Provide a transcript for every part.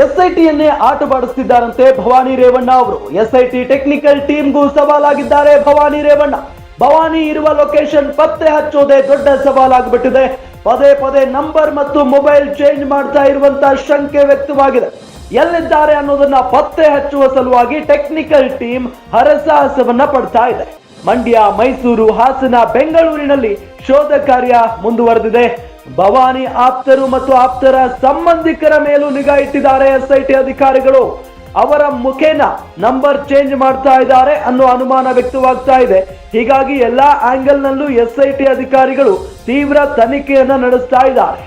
ಎಸ್ಐಟಿಯನ್ನೇ ಆಟವಾಡಿಸುತ್ತಿದ್ದಾರಂತೆ ಭವಾನಿ ರೇವಣ್ಣ ಅವರು. SIT technical ಟೀಮ್ಗೂ ಸವಾಲಾಗಿದ್ದಾರೆ ಭವಾನಿ ರೇವಣ್ಣ. ಭವಾನಿ ಇರುವ ಲೊಕೇಶನ್ ಪತ್ತೆ ಹಚ್ಚೋದೇ ದೊಡ್ಡ ಸವಾಲಾಗ್ಬಿಟ್ಟಿದೆ. ಪದೇ ಪದೇ ನಂಬರ್ ಮತ್ತು ಮೊಬೈಲ್ ಚೇಂಜ್ ಮಾಡ್ತಾ ಇರುವಂತಹ ಶಂಕೆ ವ್ಯಕ್ತವಾಗಿದೆ. ಎಲ್ಲಿದ್ದಾರೆ ಅನ್ನೋದನ್ನ ಪತ್ತೆ ಹಚ್ಚುವ ಸಲುವಾಗಿ ಟೆಕ್ನಿಕಲ್ ಟೀಮ್ ಹರಸಾಹಸವನ್ನ ಪಡ್ತಾ ಇದೆ. ಮಂಡ್ಯ, ಮೈಸೂರು, ಹಾಸನ, ಬೆಂಗಳೂರಿನಲ್ಲಿ ಶೋಧ ಕಾರ್ಯ ಮುಂದುವರೆದಿದೆ. ಭವಾನಿ ಆಪ್ತರು ಮತ್ತು ಆಪ್ತರ ಸಂಬಂಧಿಕರ ಮೇಲೂ ನಿಗಾ ಇಟ್ಟಿದ್ದಾರೆ ಎಸ್ಐಟಿ ಅಧಿಕಾರಿಗಳು. ಅವರ ಮುಖೇನ ನಂಬರ್ ಚೇಂಜ್ ಮಾಡ್ತಾ ಇದ್ದಾರೆ ಅನ್ನೋ ಅನುಮಾನ ವ್ಯಕ್ತವಾಗ್ತಾ ಇದೆ. ಹೀಗಾಗಿ ಎಲ್ಲಾ ಆಂಗಲ್ ನಲ್ಲೂ ಎಸ್ಐಟಿ ಅಧಿಕಾರಿಗಳು ತೀವ್ರ ತನಿಖೆಯನ್ನ ನಡೆಸ್ತಾ ಇದ್ದಾರೆ.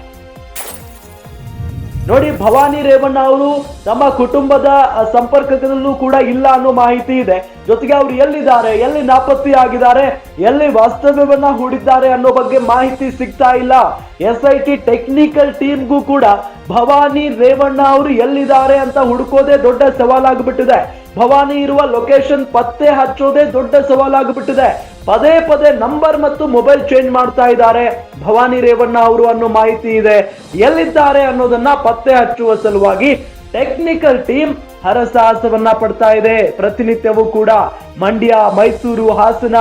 ನೋಡಿ, ಭವಾನಿ ರೇವಣ್ಣ ಅವರು ತಮ್ಮ ಕುಟುಂಬದ ಸಂಪರ್ಕದಲ್ಲೂ ಕೂಡ ಇಲ್ಲ ಅನ್ನೋ ಮಾಹಿತಿ ಇದೆ. ಜೊತೆಗೆ ಅವರು ಎಲ್ಲಿದ್ದಾರೆ, ಎಲ್ಲಿ ನಾಪತ್ತೆಯಾಗಿದ್ದಾರೆ, ಎಲ್ಲಿ ವಾಸ್ತವ್ಯವನ್ನ ಹೂಡಿದ್ದಾರೆ ಅನ್ನೋ ಬಗ್ಗೆ ಮಾಹಿತಿ ಸಿಗ್ತಾ ಇಲ್ಲ. ಎಸ್ಐಟಿ ಟೆಕ್ನಿಕಲ್ ಟೀಮ್ಗೂ ಕೂಡ ಭವಾನಿ ರೇವಣ್ಣ ಅವರು ಎಲ್ಲಿದ್ದಾರೆ ಅಂತ ಹುಡುಕೋದೇ ದೊಡ್ಡ ಸವಾಲಾಗ್ಬಿಟ್ಟಿದೆ. ಭವಾನಿ ಇರುವ ಲೊಕೇಶನ್ ಪತ್ತೆ ಹಚ್ಚೋದೇ ದೊಡ್ಡ ಸವಾಲಾಗ್ಬಿಟ್ಟಿದೆ. ಪದೇ ಪದೇ ನಂಬರ್ ಮತ್ತು ಮೊಬೈಲ್ ಚೇಂಜ್ ಮಾಡ್ತಾ ಇದ್ದಾರೆ ಭವಾನಿ ರೇವಣ್ಣ ಅವರು ಅನ್ನೋ ಮಾಹಿತಿ ಇದೆ. ಎಲ್ಲಿದ್ದಾರೆ ಅನ್ನೋದನ್ನ ಪತ್ತೆ ಹಚ್ಚುವ ಸಲುವಾಗಿ ಟೆಕ್ನಿಕಲ್ ಟೀಮ್ ಹರಸಾಹಸವನ್ನ ಪಡ್ತಾ ಇದೆ. ಪ್ರತಿನಿತ್ಯವೂ ಕೂಡ ಮಂಡ್ಯ, ಮೈಸೂರು, ಹಾಸನ,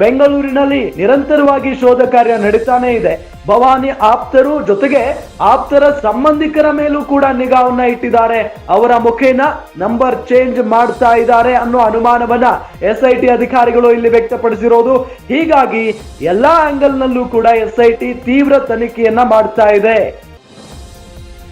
ಬೆಂಗಳೂರಿನಲ್ಲಿ ನಿರಂತರವಾಗಿ ಶೋಧ ಕಾರ್ಯ ನಡೀತಾನೆ ಇದೆ. ಭವಾನಿ ಆಪ್ತರು ಜೊತೆಗೆ ಆಪ್ತರ ಸಂಬಂಧಿಕರ ಮೇಲೂ ಕೂಡ ನಿಗಾವನ್ನ ಇಟ್ಟಿದ್ದಾರೆ. ಅವರ ಮುಖೇನ ನಂಬರ್ ಚೇಂಜ್ ಮಾಡ್ತಾ ಇದ್ದಾರೆ ಅನ್ನೋ ಅನುಮಾನವನ್ನ ಎಸ್ಐಟಿ ಅಧಿಕಾರಿಗಳು ಇಲ್ಲಿ ವ್ಯಕ್ತಪಡಿಸಿರೋದು. ಹೀಗಾಗಿ ಎಲ್ಲಾ ಆಂಗಲ್ ನಲ್ಲೂ ಕೂಡ ಎಸ್ಐಟಿ ತೀವ್ರ ತನಿಖೆಯನ್ನ ಮಾಡ್ತಾ ಇದೆ.